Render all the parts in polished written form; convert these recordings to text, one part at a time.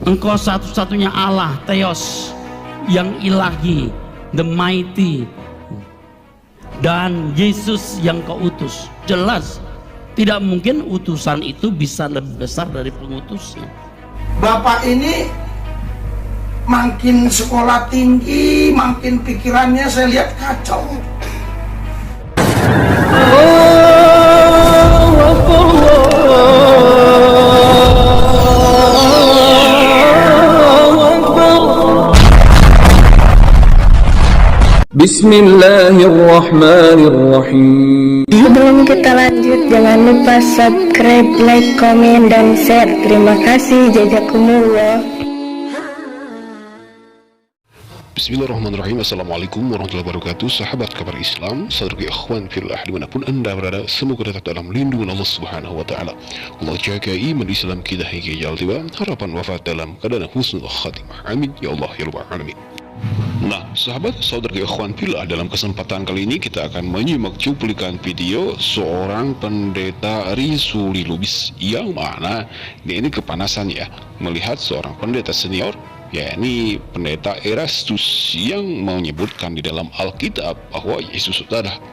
Engkau satu-satunya Allah, Theos, yang ilahi, the mighty, dan Yesus yang kau utus. Jelas tidak mungkin utusan itu bisa lebih besar dari pengutusnya. Bapak ini makin sekolah tinggi, makin pikirannya saya lihat kacau. Bismillahirrahmanirrahim. Sebelum kita lanjut, jangan lupa subscribe, like, komen, dan share. Terima kasih. Jazakumullah. Bismillahirrahmanirrahim. Assalamualaikum warahmatullahi wabarakatuh. Sahabat kabar Islam, saudara ikhwan fillah dimanapun anda berada, semoga tetap dalam lindungan Allah Subhanahu wa Ta'ala. Allah jaga iman Islam kita hingga jauh tiba, harapan wafat dalam keadaan husnul khatimah. Amin ya Allah ya Rabbal alamin. Nah, sahabat saudara ikhwan fillah, dalam kesempatan kali ini kita akan menyimak cuplikan video seorang pendeta Risuli Lubis, yang mana ini kepanasan ya melihat seorang pendeta senior, yakni pendeta Erastus, yang menyebutkan di dalam Alkitab bahwa Yesus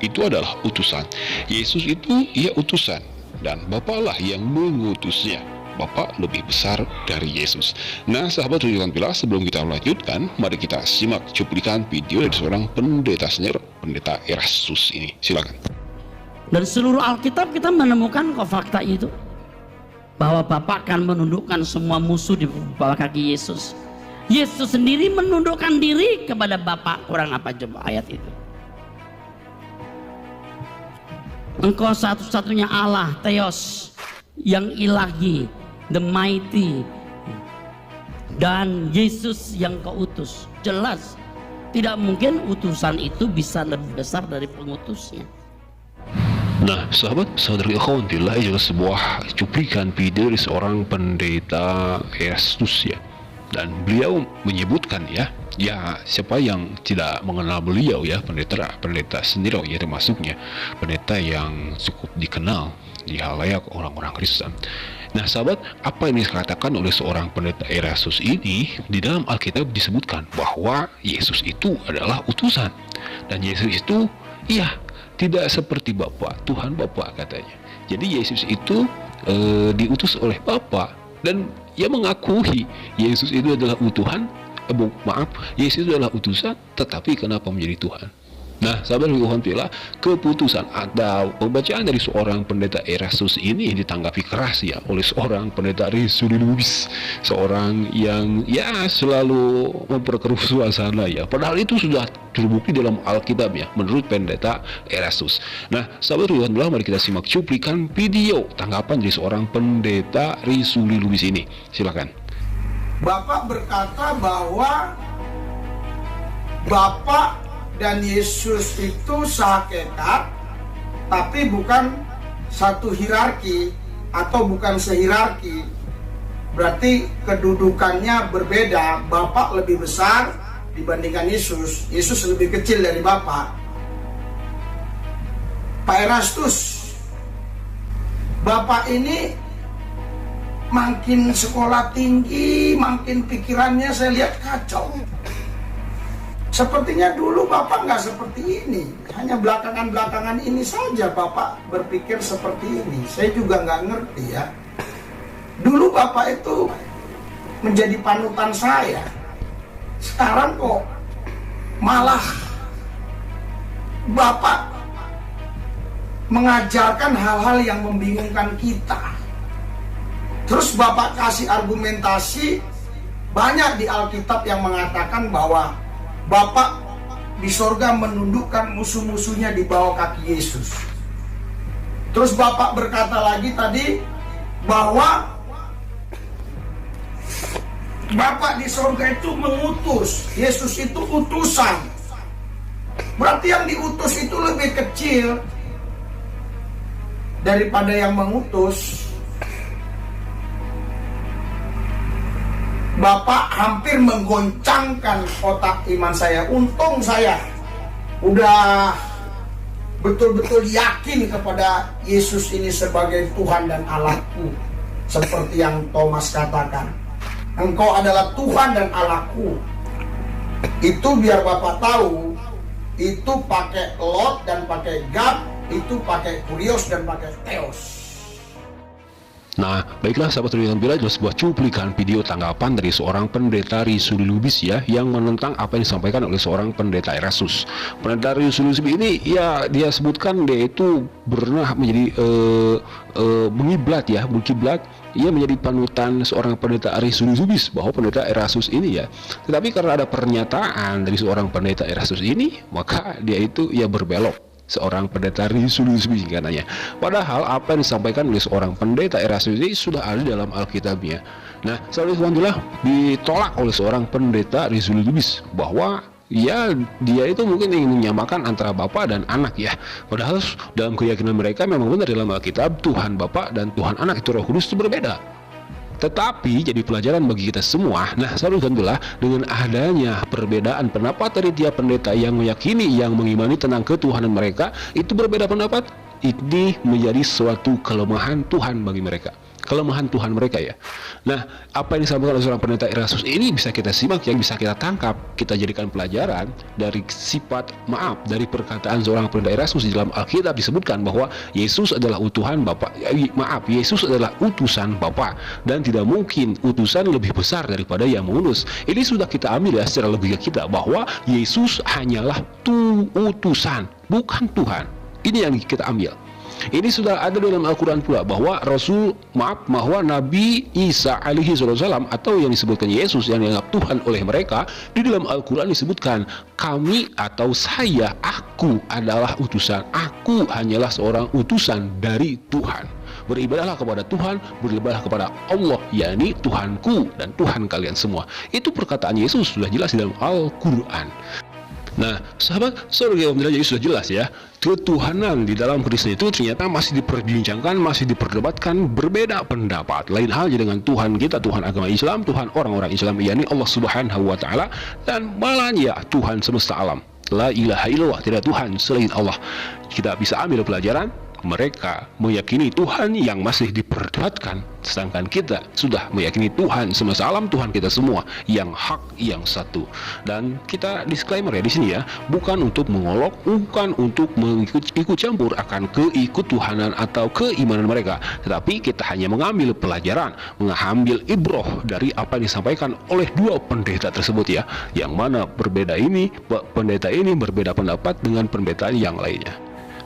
itu adalah utusan. Yesus itu ia utusan, dan Bapaklah yang mengutusnya. Bapak lebih besar dari Yesus. Nah, sahabat rujukan bila, sebelum kita melanjutkan, mari kita simak cuplikan video dari seorang pendeta senior, pendeta Erastus ini. Silakan. Dari seluruh Alkitab kita menemukan kok fakta itu, bahwa Bapak akan menundukkan semua musuh di bawah kaki Yesus. Yesus sendiri menundukkan diri kepada Bapa. Kurang apa coba ayat itu? Engkau satu-satunya Allah, Theos, yang ilahi, the mighty, dan Yesus yang kau utus. Jelas tidak mungkin utusan itu bisa lebih besar dari pengutusnya. Nah, sahabat saudari ikhwan fillah, juga sebuah cuplikan video dari seorang pendeta Erastus ya. Dan beliau menyebutkan ya siapa yang tidak mengenal beliau ya, pendeta sendiri ya, termasuknya pendeta yang cukup dikenal di halayak orang-orang Kristen. Nah, sahabat, apa yang dikatakan oleh seorang pendeta Erastus ini, di dalam Alkitab disebutkan bahwa Yesus itu adalah utusan, dan Yesus itu tidak seperti Bapa, Tuhan Bapa katanya. Jadi Yesus itu diutus oleh Bapa, dan ia mengakui Yesus itu adalah Yesus adalah utusan, tetapi kenapa menjadi Tuhan? Nah, sahabat Tuhan pilih, keputusan atau pembacaan dari seorang pendeta Erastus ini ditanggapi keras ya oleh seorang pendeta Risuli Lubis, seorang yang selalu memperkeruh suasana ya. Padahal itu sudah terbukti dalam Alkitab ya, menurut pendeta Erastus. Nah, sahabat Tuhan pilih, mari kita simak cuplikan video tanggapan dari seorang pendeta Risuli Lubis ini. Silakan. Bapak berkata bahwa Bapak dan Yesus itu sehakikat, tapi bukan satu hierarki atau bukan sehierarki. Berarti kedudukannya berbeda. Bapak lebih besar dibandingkan Yesus. Yesus lebih kecil dari Bapak. Pak Erastus, Bapak ini makin sekolah tinggi, makin pikirannya saya lihat kacau. Sepertinya dulu Bapak nggak seperti ini. Hanya belakangan-belakangan ini saja Bapak berpikir seperti ini. Saya juga nggak ngerti ya. Dulu Bapak itu menjadi panutan saya. Sekarang kok malah Bapak mengajarkan hal-hal yang membingungkan kita. Terus Bapak kasih argumentasi banyak di Alkitab yang mengatakan bahwa Bapak di sorga menundukkan musuh-musuhnya di bawah kaki Yesus. Terus Bapak berkata lagi tadi bahwa Bapak di sorga itu mengutus. Yesus itu utusan. Berarti yang diutus itu lebih kecil daripada yang mengutus. Bapak hampir menggoncangkan otak iman saya. Untung saya udah betul-betul yakin kepada Yesus ini sebagai Tuhan dan Allahku, seperti yang Thomas katakan. engkau adalah Tuhan dan Allahku. Itu biar Bapak tahu, itu pakai lot dan pakai gad, itu pakai kurios dan pakai teos. Nah, baiklah sahabat yang bila adalah sebuah cuplikan video tanggapan dari seorang pendeta Rizul Lubis ya, yang menentang apa yang disampaikan oleh seorang pendeta Erastus. Pendeta Rizul Lubis ini ya, dia sebutkan dia itu pernah menjadi mengiblat, ia menjadi panutan seorang pendeta Rizul Lubis, bahwa pendeta Erastus ini ya. Tetapi karena ada pernyataan dari seorang pendeta Erastus ini, maka dia itu ya berbelok. Seorang pendeta Rizul Lubis katanya. Padahal apa yang disampaikan oleh seorang pendeta Erastus ini sudah ada dalam Alkitabnya. Nah, alhamdulillah ditolak oleh seorang pendeta Rizul Lubis bahwa ya dia itu mungkin ingin menyamakan antara Bapa dan Anak ya. Padahal dalam keyakinan mereka memang benar dalam Alkitab Tuhan Bapa dan Tuhan Anak itu Roh Kudus itu berbeda. Tetapi jadi pelajaran bagi kita semua. Nah, alhamdulillah dengan adanya perbedaan pendapat dari tiap pendeta yang meyakini, yang mengimani tentang ketuhanan mereka, itu berbeda pendapat, ini menjadi suatu kelemahan Tuhan bagi mereka. Kelemahan Tuhan mereka ya. Nah, apa yang disampaikan oleh seorang pendeta Erastus ini bisa kita simak, yang bisa kita tangkap, kita jadikan pelajaran dari sifat dari perkataan seorang pendeta Erastus. Di dalam Alkitab disebutkan bahwa Yesus adalah utuhan Bapa. Yesus adalah utusan Bapa, dan tidak mungkin utusan lebih besar daripada yang mengutus. Ini sudah kita ambil ya secara logika kita, bahwa Yesus hanyalah utusan, bukan Tuhan. Ini yang kita ambil. Ini sudah ada dalam Al-Quran pula, bahwa bahwa Nabi Isa alaihi salam, atau yang disebutkan Yesus yang dianggap Tuhan oleh mereka, di dalam Al-Quran disebutkan, kami atau saya, aku adalah utusan, aku hanyalah seorang utusan dari Tuhan. Beribadahlah kepada Tuhan, beribadahlah kepada Allah, yakni Tuhanku dan Tuhan kalian semua. Itu perkataan Yesus sudah jelas di dalam Al-Quran. Nah, sahabat, jadi sudah jelas ya, ketuhanan di dalam Kristen itu ternyata masih diperbincangkan, masih diperdebatkan, berbeda pendapat. Lain halnya dengan Tuhan kita, Tuhan agama Islam, Tuhan orang-orang Islam, yakni Allah Subhanahu wa Ta'ala, dan malahnya Tuhan semesta alam. La ilaha illallah, tidak Tuhan selain Allah. Kita bisa ambil pelajaran, mereka meyakini Tuhan yang masih diperdebatkan, sedangkan kita sudah meyakini Tuhan semesta alam, Tuhan kita semua yang hak, yang satu. Dan kita disclaimer ya di sini ya, bukan untuk mengolok, bukan untuk ikut campur akan keikutuhanan atau keimanan mereka, tetapi kita hanya mengambil pelajaran, mengambil ibroh dari apa yang disampaikan oleh dua pendeta tersebut ya, yang mana pendeta ini berbeda pendapat dengan pendeta yang lainnya.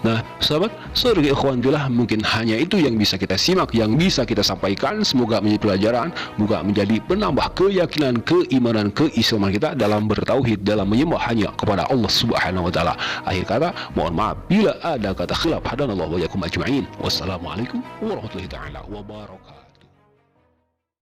Nah, sahabat, saudara ikhwan fillah, mungkin hanya itu yang bisa kita simak, yang bisa kita sampaikan. Semoga menjadi pelajaran, semoga menjadi penambah keyakinan, keimanan, keislaman kita dalam bertauhid, dalam menyembah hanya kepada Allah Subhanahu wa Ta'ala. Akhir kata, mohon maaf bila ada kata khilaf. Hadanallahu wa iyyakum ajma'in. Wassalamualaikum warahmatullahi taala wabarakatuh.